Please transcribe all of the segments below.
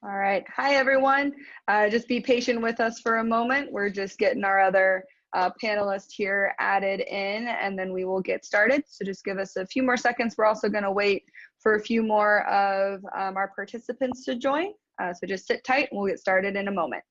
All right. Hi, everyone. Just be patient with us for a moment. We're just getting our other panelists here added in, and then we will get started. So just give us a few more seconds. We're also going to wait for a few more of our participants to join. So just sit tight, and we'll get started in a moment.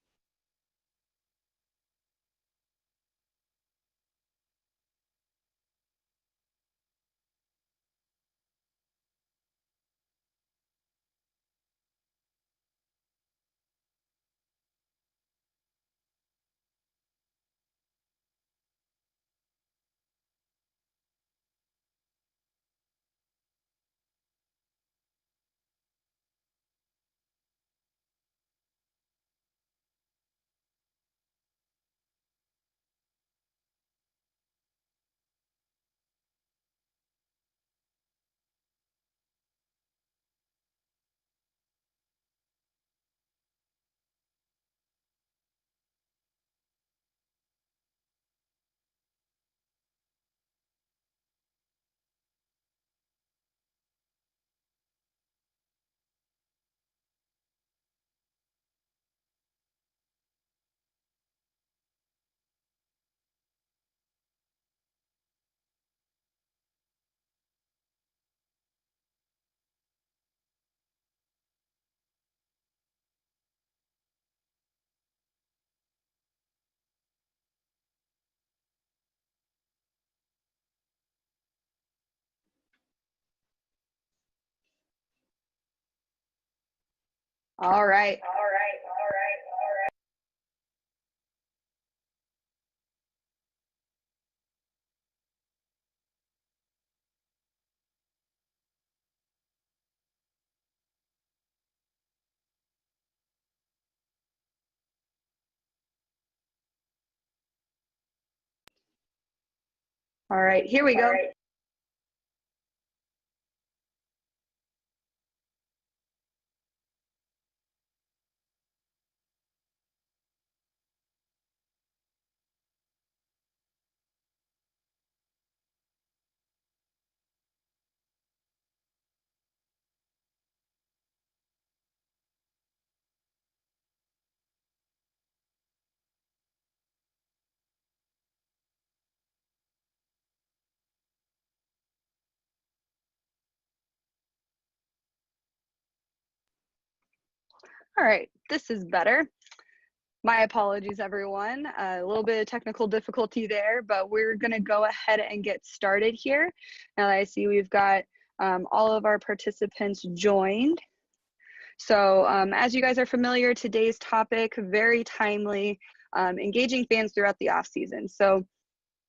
All right. All right, here we go. All right, this is better. My apologies, everyone. A little bit of technical difficulty there, but we're going to go ahead and get started here. Now that I see we've got all of our participants joined. So as you guys are familiar, today's topic, very timely, engaging fans throughout the off season. So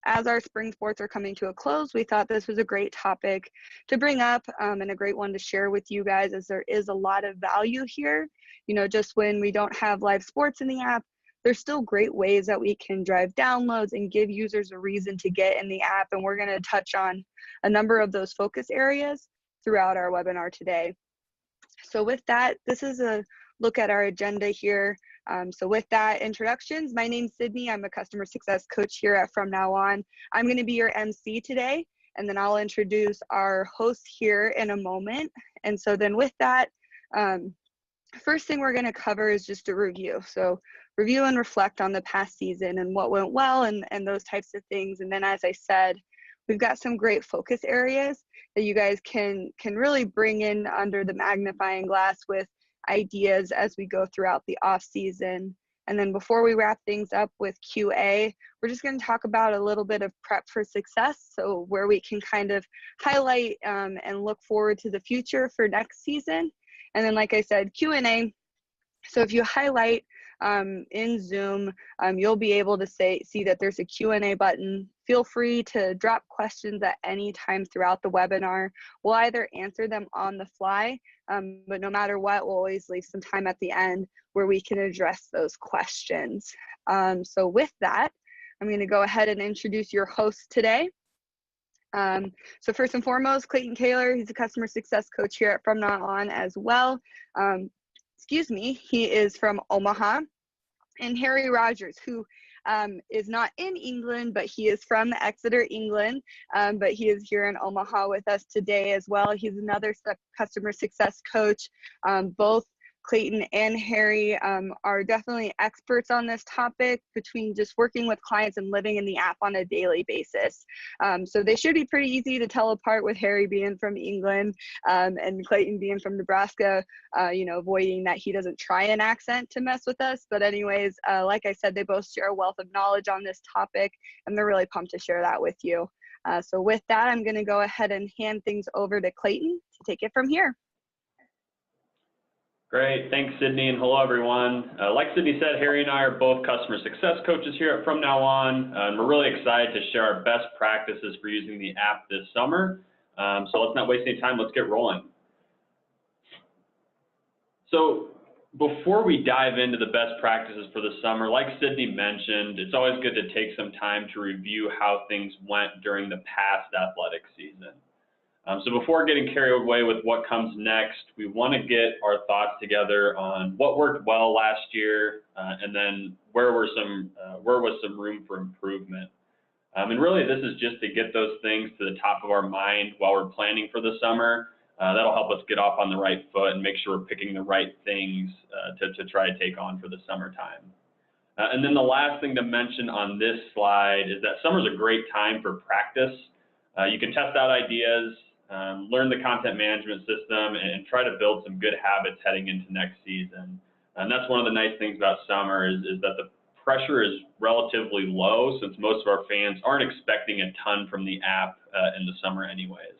as our spring sports are coming to a close, we thought this was a great topic to bring up and a great one to share with you guys, as there is a lot of value here. You know, just when we don't have live sports in the app, there's still great ways that we can drive downloads and give users a reason to get in the app. And we're going to touch on a number of those focus areas throughout our webinar today. So with that, this is a look at our agenda here. So with that, introductions. My name's Sydney. I'm a customer success coach here at From Now On. I'm going to be your MC today, and then I'll introduce our host here in a moment. And so then with that, first thing we're going to cover is just a review. So review and reflect on the past season and what went well and those types of things. And then, as I said, we've got some great focus areas that you guys can really bring in under the magnifying glass with ideas as we go throughout the off season. And then before we wrap things up with QA, we're just going to talk about a little bit of prep for success. So where we can kind of highlight and look forward to the future for next season. And then, like I said, Q&A. So if you highlight in Zoom, you'll be able to see that there's a Q&A button. Feel free to drop questions at any time throughout the webinar. We'll either answer them on the fly, but no matter what, we'll always leave some time at the end where we can address those questions. So with that, I'm going to go ahead and introduce your host today. So first and foremost, Clayton Kaler, he's a customer success coach here at From Now On as well. He is from Omaha. And Harry Rogers, who is not in England, but he is from Exeter, England, but he is here in Omaha with us today as well. He's another customer success coach. Both Clayton and Harry are definitely experts on this topic between just working with clients and living in the app on a daily basis. So they should be pretty easy to tell apart, with Harry being from England and Clayton being from Nebraska, avoiding that he doesn't try an accent to mess with us. But anyways, like I said, they both share a wealth of knowledge on this topic, and they're really pumped to share that with you. So with that, I'm going to go ahead and hand things over to Clayton to take it from here. Great, thanks Sydney, and hello everyone. Like Sydney said, Harry and I are both customer success coaches here at From Now On, and we're really excited to share our best practices for using the app this summer. So let's not waste any time, let's get rolling. So before we dive into the best practices for the summer, like Sydney mentioned, it's always good to take some time to review how things went during the past athletic season. So before getting carried away with what comes next, we want to get our thoughts together on what worked well last year, and then where was some room for improvement. And really, this is just to get those things to the top of our mind while we're planning for the summer. That'll help us get off on the right foot and make sure we're picking the right things to try to take on for the summertime. And then the last thing to mention on this slide is that summer's a great time for practice. You can test out ideas, learn the content management system, and try to build some good habits heading into next season. And that's one of the nice things about summer is that the pressure is relatively low, since most of our fans aren't expecting a ton from the app in the summer anyways.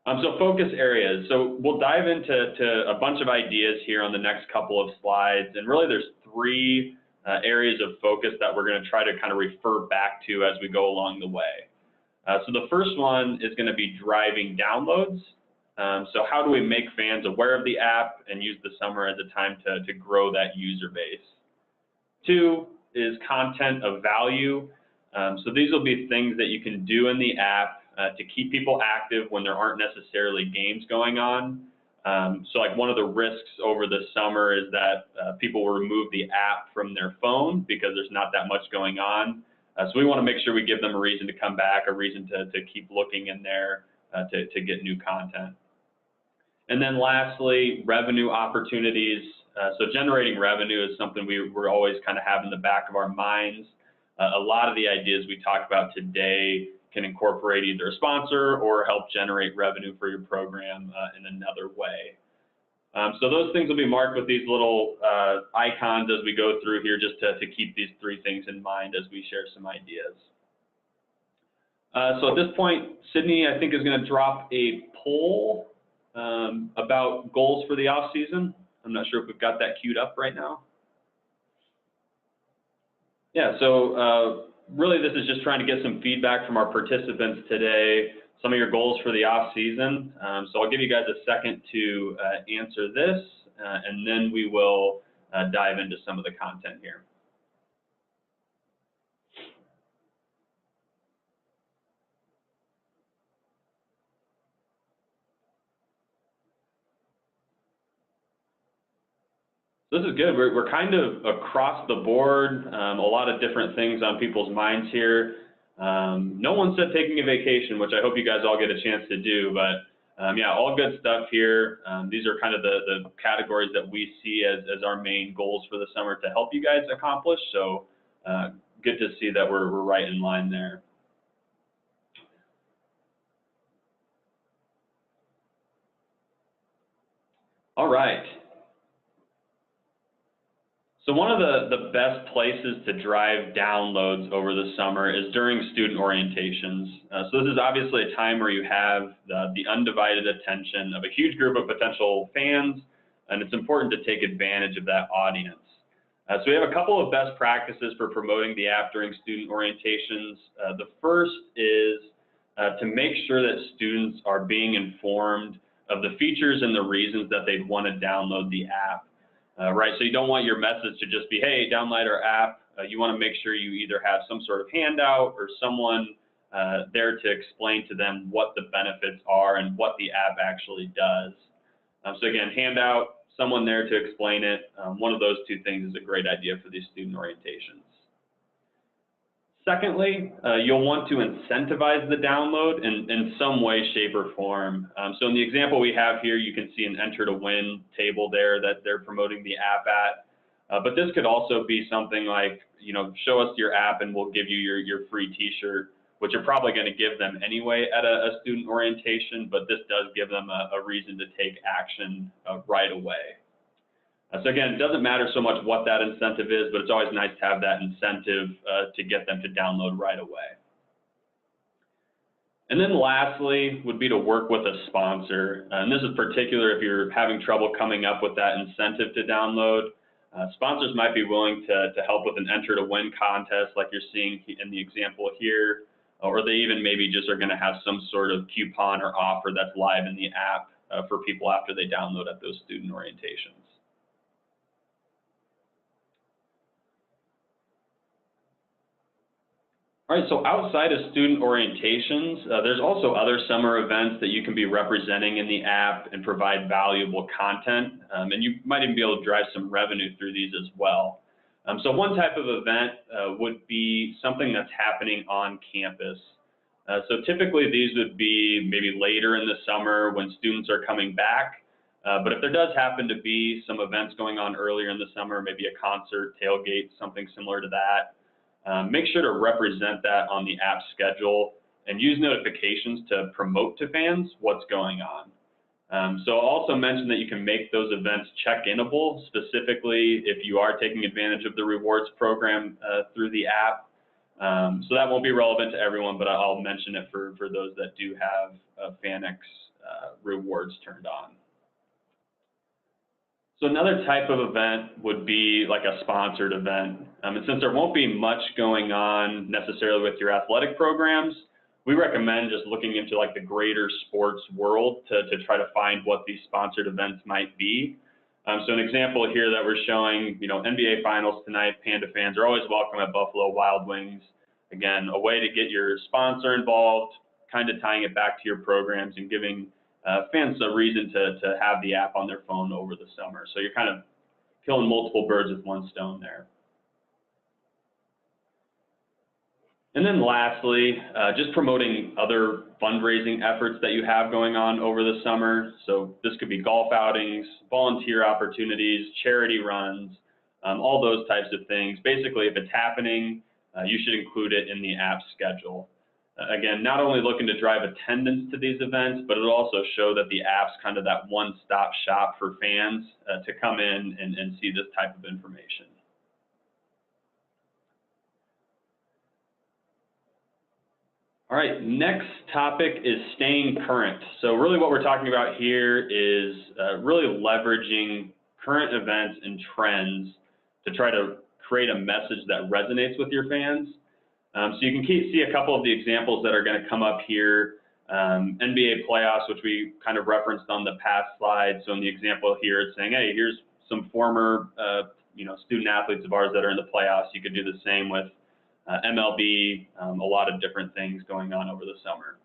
So focus areas. So we'll dive into a bunch of ideas here on the next couple of slides. And really there's three areas of focus that we're going to try to kind of refer back to as we go along the way. So the first one is going to be driving downloads. So how do we make fans aware of the app and use the summer as a time to grow that user base? Two is content of value. So these will be things that you can do in the app to keep people active when there aren't necessarily games going on. So like one of the risks over the summer is that people will remove the app from their phone because there's not that much going on. So we want to make sure we give them a reason to come back, a reason to keep looking in there to get new content. And then lastly, revenue opportunities. So generating revenue is something we're always kind of have in the back of our minds. A lot of the ideas we talk about today can incorporate either a sponsor or help generate revenue for your program in another way. So those things will be marked with these little icons as we go through here, just to keep these three things in mind as we share some ideas. So at this point, Sydney, I think, is going to drop a poll about goals for the off season. I'm not sure if we've got that queued up right now. Yeah, so really this is just trying to get some feedback from our participants today, some of your goals for the off season. So I'll give you guys a second to answer this, and then we will dive into some of the content here. This is good. We're kind of across the board, a lot of different things on people's minds here. No one said taking a vacation, which I hope you guys all get a chance to do, but yeah, all good stuff here. These are kind of the categories that we see as our main goals for the summer to help you guys accomplish. So good to see that we're right in line there. All right. So one of the best places to drive downloads over the summer is during student orientations. So this is obviously a time where you have the undivided attention of a huge group of potential fans, and it's important to take advantage of that audience. So we have a couple of best practices for promoting the app during student orientations. The first is to make sure that students are being informed of the features and the reasons that they'd want to download the app. Right, so you don't want your message to just be, hey, download our app. You want to make sure you either have some sort of handout or someone there to explain to them what the benefits are and what the app actually does. So again, handout, someone there to explain it. One of those two things is a great idea for these student orientations. Secondly, you'll want to incentivize the download in some way, shape, or form. So in the example we have here, you can see an enter to win table there that they're promoting the app at. But this could also be something like, show us your app and we'll give you your free t-shirt, which you're probably going to give them anyway at a student orientation, but this does give them a reason to take action right away. So again, it doesn't matter so much what that incentive is, but it's always nice to have that incentive to get them to download right away. And then lastly would be to work with a sponsor. And this is particular if you're having trouble coming up with that incentive to download. Sponsors might be willing to help with an enter to win contest like you're seeing in the example here, or they even maybe just are going to have some sort of coupon or offer that's live in the app for people after they download at those student orientations. All right, so outside of student orientations, there's also other summer events that you can be representing in the app and provide valuable content, and you might even be able to drive some revenue through these as well. So one type of event would be something that's happening on campus. So typically these would be maybe later in the summer when students are coming back, but if there does happen to be some events going on earlier in the summer, maybe a concert, tailgate, something similar to that, make sure to represent that on the app schedule and use notifications to promote to fans what's going on. So I'll also mention that you can make those events check-inable, specifically if you are taking advantage of the rewards program through the app. So that won't be relevant to everyone, but I'll mention it for those that do have FanX rewards turned on. So another type of event would be like a sponsored event. And since there won't be much going on necessarily with your athletic programs, we recommend just looking into like the greater sports world to try to find what these sponsored events might be. So an example here that we're showing, NBA Finals tonight, Panda fans are always welcome at Buffalo Wild Wings. Again, a way to get your sponsor involved, kind of tying it back to your programs and giving fans a reason to have the app on their phone over the summer. So you're kind of killing multiple birds with one stone there. And then lastly, just promoting other fundraising efforts that you have going on over the summer. So this could be golf outings, volunteer opportunities, charity runs, all those types of things. Basically, if it's happening, you should include it in the app schedule. Again, not only looking to drive attendance to these events, but it'll also show that the app's kind of that one-stop shop for fans to come in and see this type of information. All right, next topic is staying current. So really what we're talking about here is really leveraging current events and trends to try to create a message that resonates with your fans. So you can see a couple of the examples that are going to come up here. NBA playoffs, which we kind of referenced on the past slide. So in the example here, it's saying, hey, here's some former student athletes of ours that are in the playoffs. You could do the same with MLB, a lot of different things going on over the summer.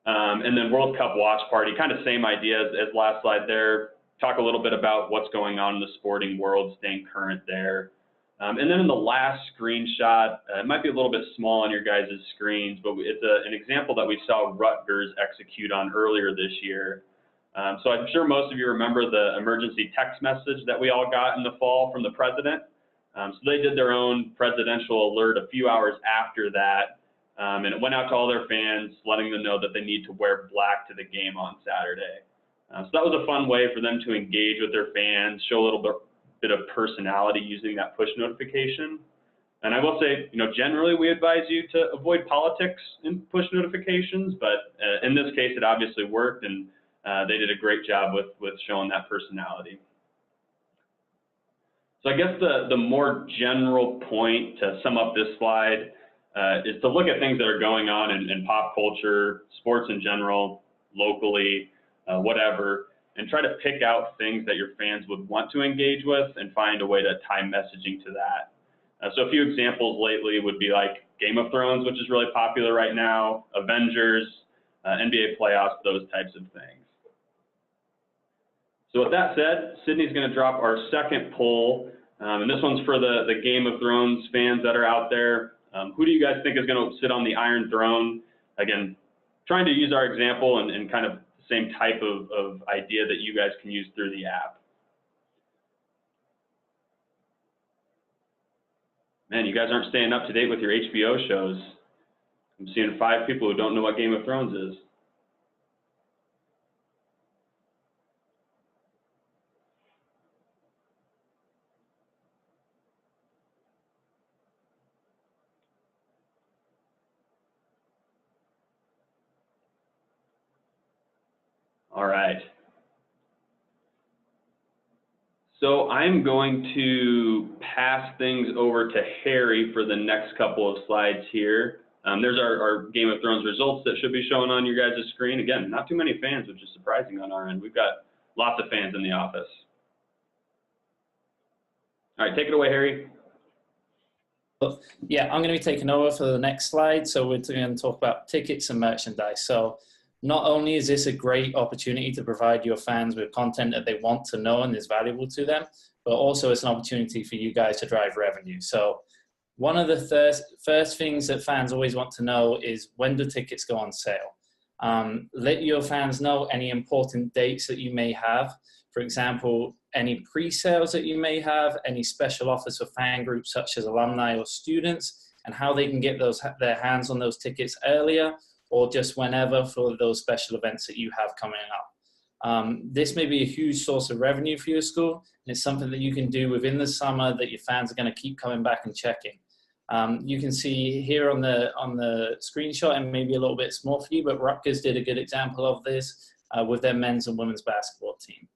And then World Cup watch party, kind of same idea as last slide there. Talk a little bit about what's going on in the sporting world, staying current there. And then in the last screenshot, it might be a little bit small on your guys' screens, but it's an example that we saw Rutgers execute on earlier this year. So I'm sure most of you remember the emergency text message that we all got in the fall from the president. So they did their own presidential alert a few hours after that, and it went out to all their fans, letting them know that they need to wear black to the game on Saturday. So that was a fun way for them to engage with their fans, show a little bit of personality using that push notification. And I will say, generally we advise you to avoid politics in push notifications, but in this case it obviously worked, and they did a great job with showing that personality. So I guess the more general point to sum up this slide is to look at things that are going on in pop culture, sports in general, locally, whatever, and try to pick out things that your fans would want to engage with and find a way to tie messaging to that. So a few examples lately would be like Game of Thrones, which is really popular right now, Avengers, NBA playoffs, those types of things. So with that said, Sydney's going to drop our second poll, and this one's for the Game of Thrones fans that are out there. Who do you guys think is going to sit on the Iron Throne? Again, trying to use our example and kind of the same type of idea that you guys can use through the app. Man, you guys aren't staying up to date with your HBO shows. I'm seeing 5 people who don't know what Game of Thrones is. All right. So I'm going to pass things over to Harry for the next couple of slides here. There's our Game of Thrones results that should be showing on your guys' screen. Again, not too many fans, which is surprising on our end. We've got lots of fans in the office. All right, take it away, Harry. Yeah, I'm going to be taking over for the next slide. So we're going to talk about tickets and merchandise. So not only is this a great opportunity to provide your fans with content that they want to know and is valuable to them, but also it's an opportunity for you guys to drive revenue. So one of the first things that fans always want to know is, when do tickets go on sale? Let your fans know any important dates that you may have. For example, any pre-sales that you may have, any special offers for fan groups such as alumni or students, and how they can get their hands on those tickets earlier or just whenever for those special events that you have coming up. This may be a huge source of revenue for your school, and it's something that you can do within the summer that your fans are going to keep coming back and checking. You can see here on the screenshot, and maybe a little bit small for you, but Rutgers did a good example of this with their men's and women's basketball team.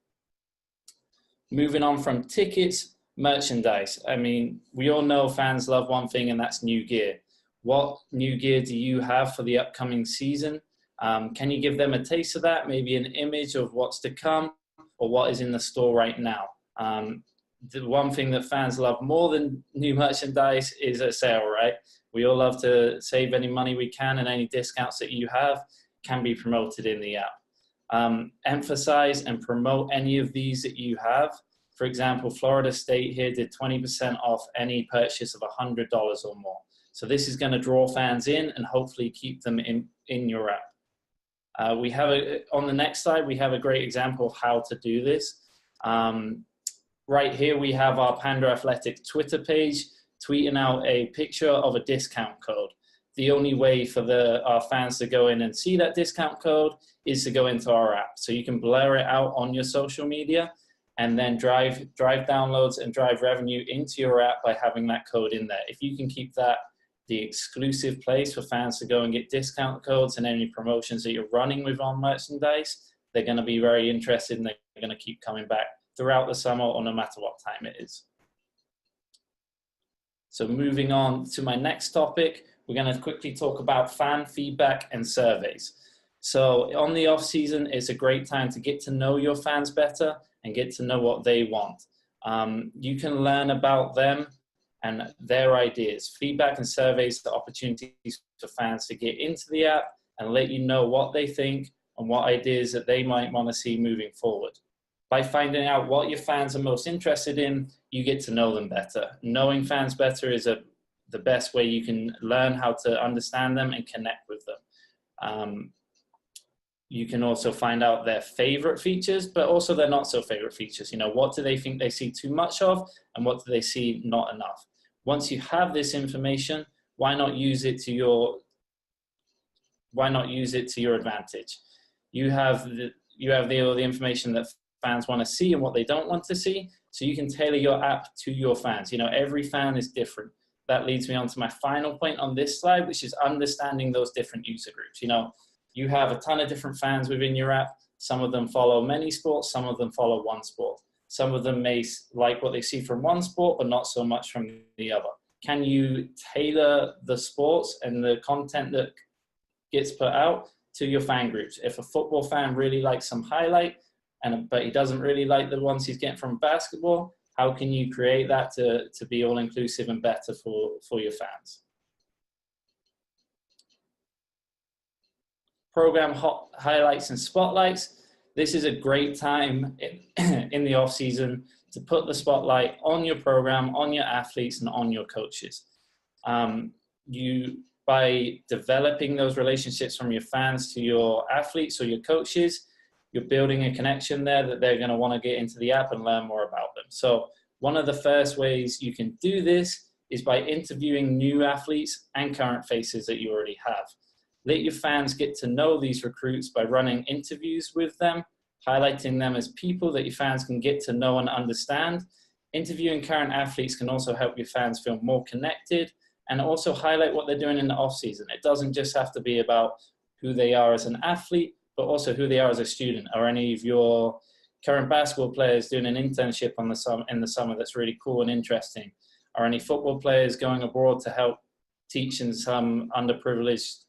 Moving on from tickets, merchandise. I mean, we all know fans love one thing, and that's new gear. What new gear do you have for the upcoming season? Can you give them a taste of that? Maybe an image of what's to come or what is in the store right now. The one thing that fans love more than new merchandise is a sale, right? We all love to save any money we can, and any discounts that you have can be promoted in the app. Emphasize and promote any of these that you have. For example, Florida State here did 20% off any purchase of $100 or more. So this is going to draw fans in and hopefully keep them in your app. On the next slide, we have a great example of how to do this. Right here, we have our Panda Athletic Twitter page tweeting out a picture of a discount code. The only way for our fans to go in and see that discount code is to go into our app. So you can blur it out on your social media and then drive downloads and drive revenue into your app by having that code in there. If you can keep that the exclusive place for fans to go and get discount codes and any promotions that you're running with on merchandise, they're going to be very interested, and they're going to keep coming back throughout the summer or no matter what time it is. So moving on to my next topic, we're going to quickly talk about fan feedback and surveys. So on the off season, it's a great time to get to know your fans better and get to know what they want. You can learn about them and their ideas. Feedback and surveys are opportunities for fans to get into the app and let you know what they think and what ideas that they might want to see moving forward. By finding out what your fans are most interested in, you get to know them better. Knowing fans better is the best way you can learn how to understand them and connect with them. You can also find out their favorite features, but also their not so favorite features. You know, what do they think they see too much of, and what do they see not enough? Once you have this information, why not use it to your advantage? You have all the information that fans want to see and what they don't want to see, so you can tailor your app to your fans. You know, every fan is different. That leads me on to my final point on this slide, which is understanding those different user groups. You know, you have a ton of different fans within your app. Some of them follow many sports, some of them follow one sport. Some of them may like what they see from one sport, but not so much from the other. Can you tailor the sports and the content that gets put out to your fan groups? If a football fan really likes some highlight, but he doesn't really like the ones he's getting from basketball, how can you create that to be all-inclusive and better for your fans? Program highlights and spotlights. This is a great time in the off season to put the spotlight on your program, on your athletes, and on your coaches. by developing those relationships from your fans to your athletes or your coaches, you're building a connection there that they're going to want to get into the app and learn more about them. So one of the first ways you can do this is by interviewing new athletes and current faces that you already have. Let your fans get to know these recruits by running interviews with them, highlighting them as people that your fans can get to know and understand. Interviewing current athletes can also help your fans feel more connected and also highlight what they're doing in the off season. It doesn't just have to be about who they are as an athlete, but also who they are as a student. Or any of your current basketball players doing an internship in the summer that's really cool and interesting? Or any football players going abroad to help teach in some underprivileged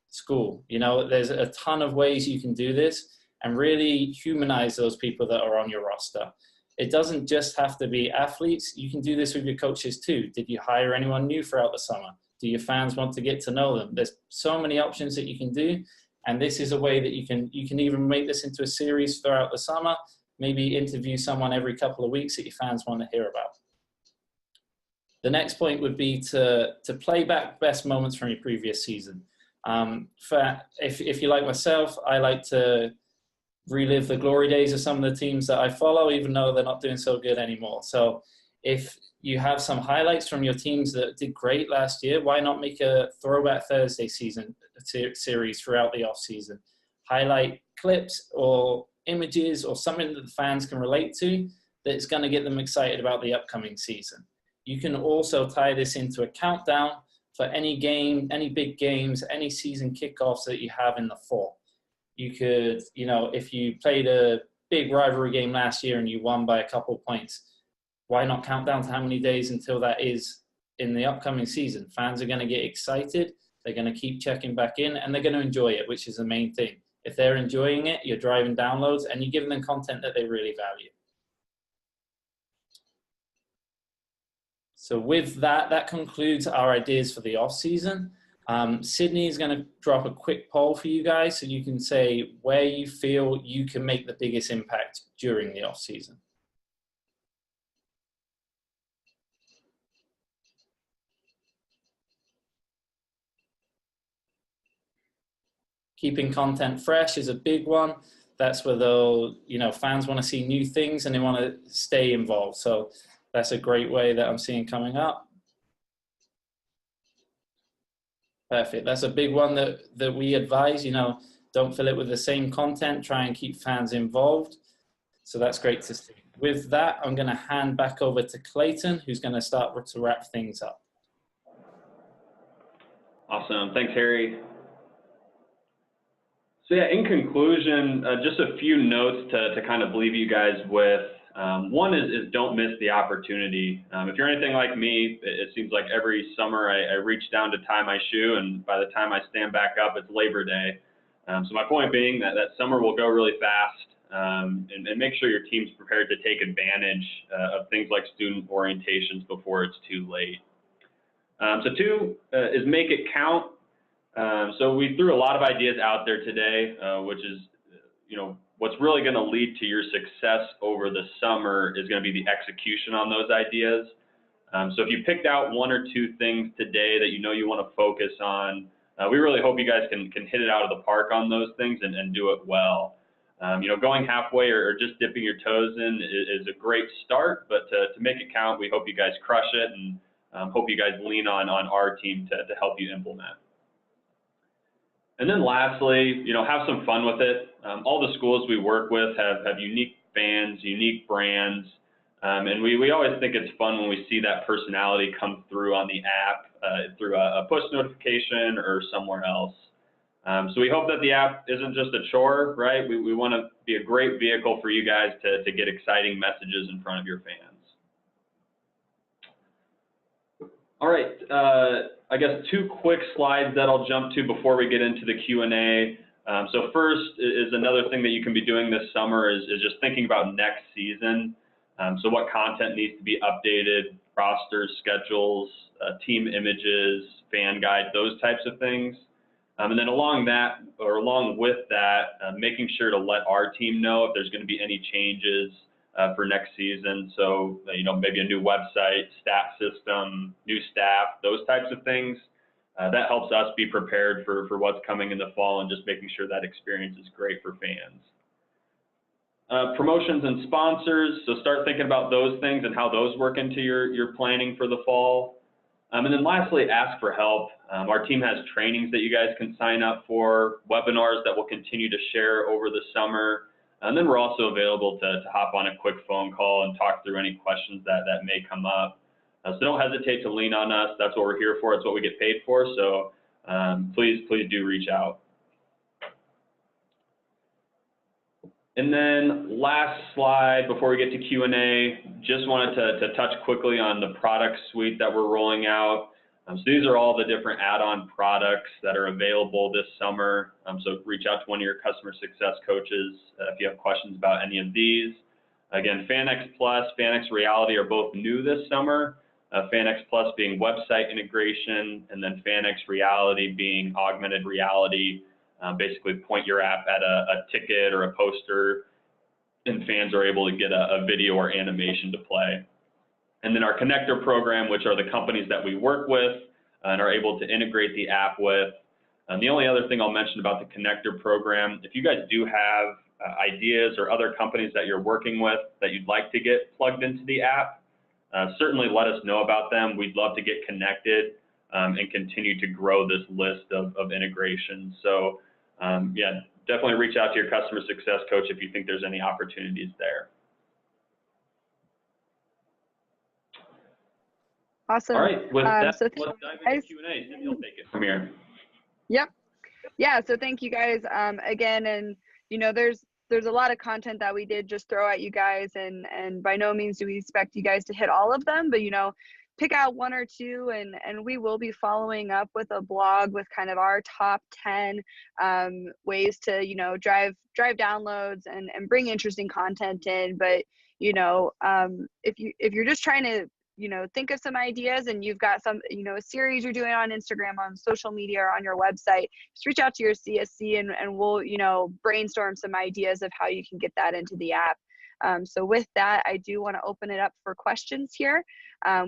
school? You know, there's a ton of ways you can do this and really humanize those people that are on your roster. It doesn't just have to be athletes. You can do this with your coaches too. Did you hire anyone new throughout the summer? Do your fans want to get to know them? There's so many options that you can do. And this is a way that you can even make this into a series throughout the summer. Maybe interview someone every couple of weeks that your fans want to hear about. The next point would be to play back best moments from your previous season. If you're like myself, I like to relive the glory days of some of the teams that I follow, even though they're not doing so good anymore. So if you have some highlights from your teams that did great last year, why not make a Throwback Thursday series throughout the off season? Highlight clips or images or something that the fans can relate to that's going to get them excited about the upcoming season. You can also tie this into a countdown for any game, any big games, any season kickoffs that you have in the fall. You could, you know, if you played a big rivalry game last year and you won by a couple of points, why not count down to how many days until that is in the upcoming season? Fans are going to get excited. They're going to keep checking back in and they're going to enjoy it, which is the main thing. If they're enjoying it, you're driving downloads and you're giving them content that they really value. So with that, that concludes our ideas for the off season. Sydney is going to drop a quick poll for you guys so you can say where you feel you can make the biggest impact during the off season. Keeping content fresh is a big one. That's where fans want to see new things and they want to stay involved. So that's a great way that I'm seeing coming up. Perfect. That's a big one that we advise, don't fill it with the same content, try and keep fans involved. So that's great to see. With that, I'm going to hand back over to Clayton, who's going to start to wrap things up. Awesome. Thanks, Harry. So yeah, in conclusion, just a few notes to kind of leave you guys with. One is don't miss the opportunity. If you're anything like me, it seems like every summer I reach down to tie my shoe, and by the time I stand back up, it's Labor Day. So my point being that summer will go really fast, and make sure your team's prepared to take advantage of things like student orientations before it's too late. So two is make it count. So we threw a lot of ideas out there today, which is, what's really going to lead to your success over the summer is going to be the execution on those ideas. So if you picked out one or two things today that you want to focus on, we really hope you guys can hit it out of the park on those things and do it well. Going halfway or just dipping your toes in is a great start, but to make it count, we hope you guys crush it and hope you guys lean on our team to help you implement. And then lastly, have some fun with it. All the schools we work with have unique fans, unique brands, and we always think it's fun when we see that personality come through on the app through a push notification or somewhere else. So we hope that the app isn't just a chore, right? We want to be a great vehicle for you guys to get exciting messages in front of your fans. All right, I guess two quick slides that I'll jump to before we get into the Q&A. So first is another thing that you can be doing this summer is just thinking about next season. So what content needs to be updated, rosters, schedules, team images, fan guide, those types of things. And then along with that, making sure to let our team know if there's going to be any changes for next season. So, maybe a new website, stat system, new staff, those types of things. that helps us be prepared for what's coming in the fall and just making sure that experience is great for fans. Promotions and sponsors, so start thinking about those things and how those work into your planning for the fall. And then lastly, ask for help. Our team has trainings that you guys can sign up for, webinars that we'll continue to share over the summer. And then we're also available to hop on a quick phone call and talk through any questions that may come up. So don't hesitate to lean on us. That's what we're here for. It's what we get paid for. So please do reach out. And then last slide before we get to Q&A, just wanted to touch quickly on the product suite that we're rolling out. So these are all the different add-on products that are available this summer. So reach out to one of your customer success coaches if you have questions about any of these. Again, FanX Plus, FanX Reality are both new this summer. FanX Plus being website integration, and then FanX Reality being augmented reality. Basically point your app at a ticket or a poster, and fans are able to get a video or animation to play. And then our connector program, which are the companies that we work with and are able to integrate the app with. And the only other thing I'll mention about the connector program, if you guys do have ideas or other companies that you're working with that you'd like to get plugged into the app, certainly let us know about them. We'd love to get connected and continue to grow this list of integrations. So yeah, definitely reach out to your customer success coach if you think there's any opportunities there. Awesome. All right, with that, so let's dive into Q&A. Cindy will take it from here. Yep. Yeah, so thank you guys again. And, you know, there's a lot of content that we did just throw at you guys, and by no means do we expect you guys to hit all of them, but, you know, pick out one or two, and we will be following up with a blog with kind of our top 10 ways to, you know, drive downloads and bring interesting content in. But, you know, if you're just trying to, you know, think of some ideas and you've got some, you know, a series you're doing on Instagram, on social media, or on your website, just reach out to your CSC and we'll, you know, brainstorm some ideas of how you can get that into the app. So with that, I do want to open it up for questions here.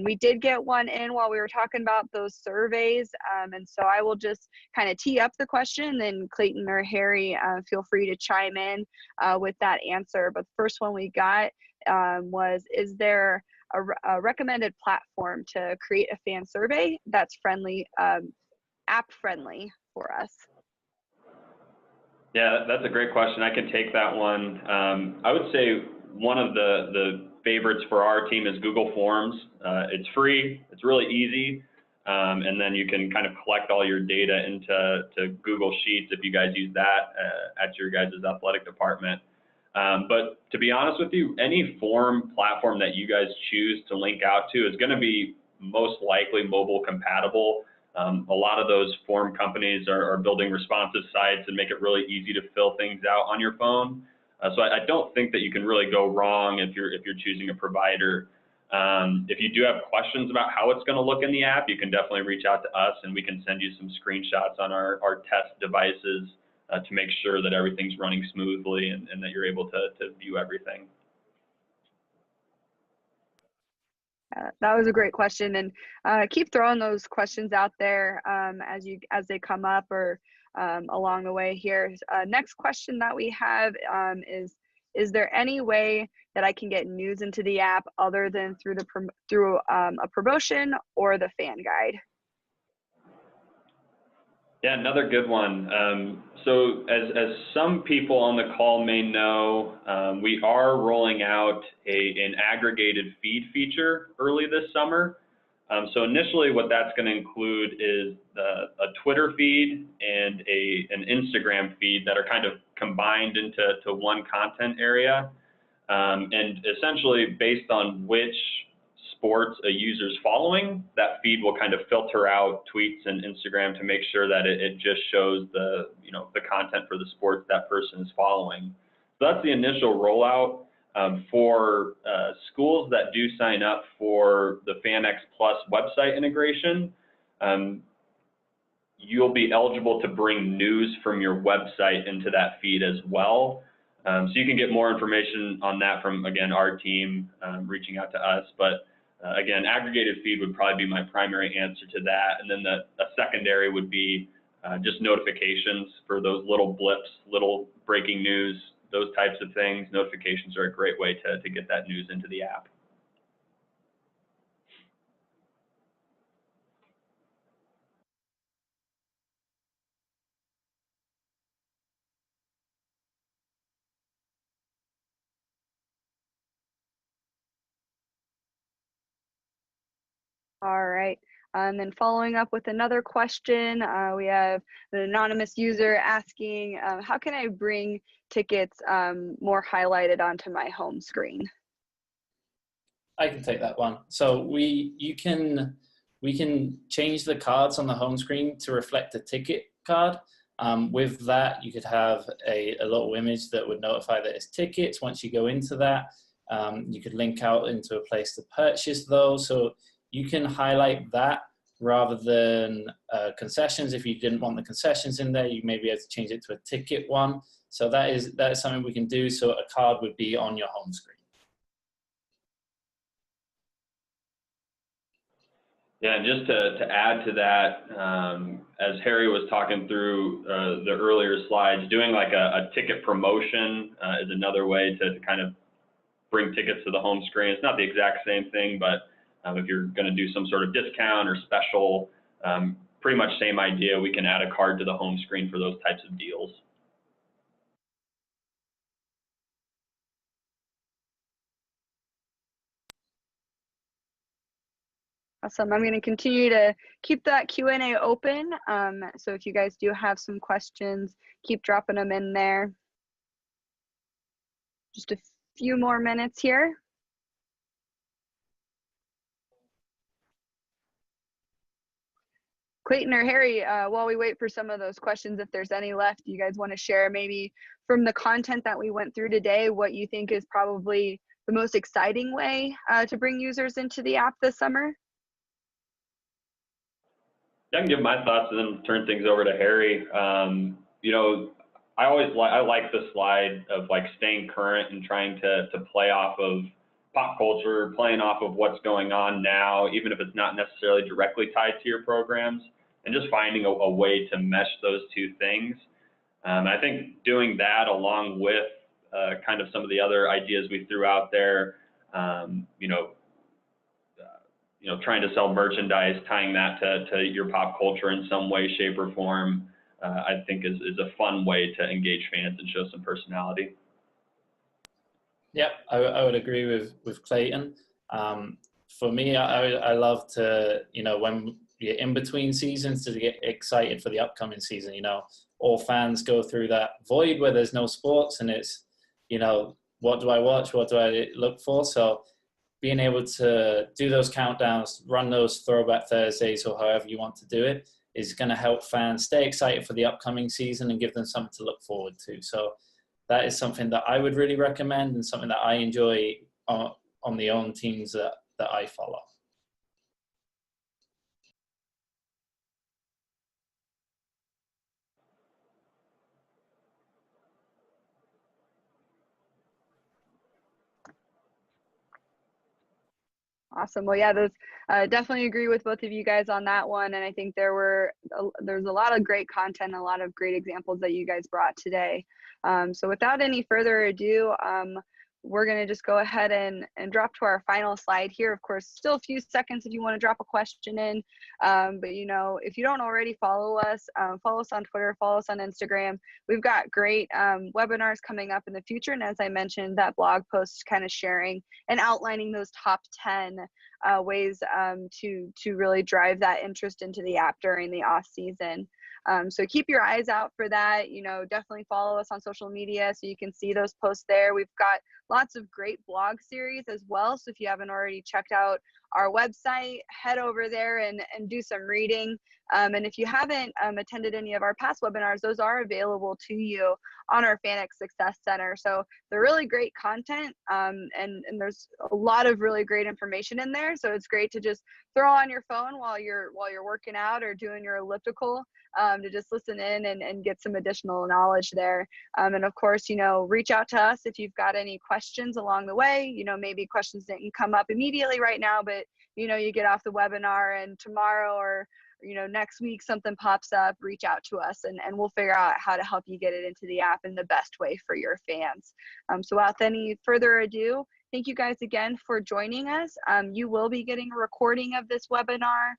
We did get one in while we were talking about those surveys. And so I will just kind of tee up the question, then Clayton or Harry, feel free to chime in with that answer. But the first one we got was, is there a recommended platform to create a fan survey that's friendly, app friendly for us? Yeah, that's a great question. I can take that one. I would say one of the favorites for our team is Google Forms. It's free, it's really easy, and then you can kind of collect all your data into Google Sheets if you guys use that at your guys' athletic department. But to be honest with you, any form platform that you guys choose to link out to is going to be most likely mobile compatible. A lot of those form companies are building responsive sites and make it really easy to fill things out on your phone. So I don't think that you can really go wrong if you're choosing a provider. If you do have questions about how it's going to look in the app, you can definitely reach out to us and we can send you some screenshots on our test devices to make sure that everything's running smoothly and that you're able to view everything. That was a great question, and keep throwing those questions out there as they come up or along the way here. Next question that we have is there any way that I can get news into the app other than through a promotion or the fan guide? Yeah, another good one. So as some people on the call may know, we are rolling out an aggregated feed feature early this summer. So initially what that's going to include is a Twitter feed and an Instagram feed that are kind of combined into one content area. And essentially based on which sports a user's following, that feed will kind of filter out tweets and Instagram to make sure that it just shows the content for the sports that person is following. So that's the initial rollout. For schools that do sign up for the FanX Plus website integration, you'll be eligible to bring news from your website into that feed as well. So you can get more information on that from, again, our team reaching out to us. But Again, aggregated feed would probably be my primary answer to that. And then a secondary would be just notifications for those little blips, little breaking news, those types of things. Notifications are a great way to get that news into the app. All right. And then following up with another question, we have an anonymous user asking, how can I bring tickets more highlighted onto my home screen? I can take that one. So we can change the cards on the home screen to reflect a ticket card. With that, you could have a little image that would notify that it's tickets. Once you go into that, you could link out into a place to purchase those. So you can highlight that rather than concessions. If you didn't want the concessions in there, you may be able to change it to a ticket one. So that is something we can do. So a card would be on your home screen. Yeah, and just to add to that, as Harry was talking through the earlier slides, doing like a ticket promotion is another way to kind of bring tickets to the home screen. It's not the exact same thing, but if you're going to do some sort of discount or special, pretty much same idea. We can add a card to the home screen for those types of deals. Awesome. I'm going to continue to keep that Q&A open. So if you guys do have some questions, keep dropping them in there. Just a few more minutes here. Clayton or Harry, while we wait for some of those questions, if there's any left, you guys want to share maybe from the content that we went through today, what you think is probably the most exciting way to bring users into the app this summer? I can give my thoughts and then turn things over to Harry. You know, I like the slide of like staying current and trying to play off of pop culture, playing off of what's going on now, even if it's not necessarily directly tied to your programs, and just finding a way to mesh those two things. I think doing that along with kind of some of the other ideas we threw out there, trying to sell merchandise, tying that to your pop culture in some way, shape, or form, I think is a fun way to engage fans and show some personality. Yep, I would agree with Clayton. For me, I love to, when you're in between seasons, to get excited for the upcoming season. All fans go through that void where there's no sports, and it's, what do I watch? What do I look for? So being able to do those countdowns, run those throwback Thursdays, or however you want to do it, is going to help fans stay excited for the upcoming season and give them something to look forward to. So that is something that I would really recommend, and something that I enjoy on the own teams that I follow. Awesome. Well, yeah, those definitely agree with both of you guys on that one. And I think there's a lot of great content, a lot of great examples that you guys brought today. So without any further ado, we're going to just go ahead and drop to our final slide here. Of course, still a few seconds if you want to drop a question in. But, if you don't already follow us on Twitter, follow us on Instagram. We've got great webinars coming up in the future. And as I mentioned, that blog post kind of sharing and outlining those top 10 ways to really drive that interest into the app during the off season. So keep your eyes out for that. Definitely follow us on social media so you can see those posts there. We've got lots of great blog series as well. So if you haven't already checked out our website, head over there and do some reading. And if you haven't attended any of our past webinars, those are available to you on our FanX Success Center. So they're really great content, and there's a lot of really great information in there. So it's great to just throw on your phone while you're working out or doing your elliptical, to just listen in and get some additional knowledge there. And of course, reach out to us if you've got any questions along the way. Maybe questions didn't come up immediately right now, but you get off the webinar and tomorrow or next week something pops up, reach out to us and we'll figure out how to help you get it into the app in the best way for your fans. So without any further ado, thank you guys again for joining us. You will be getting a recording of this webinar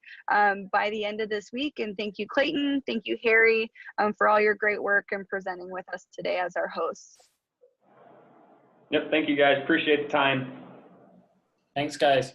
by the end of this week. And thank you, Clayton. Thank you, Harry, for all your great work and presenting with us today as our hosts. Yep, thank you guys. Appreciate the time. Thanks, guys.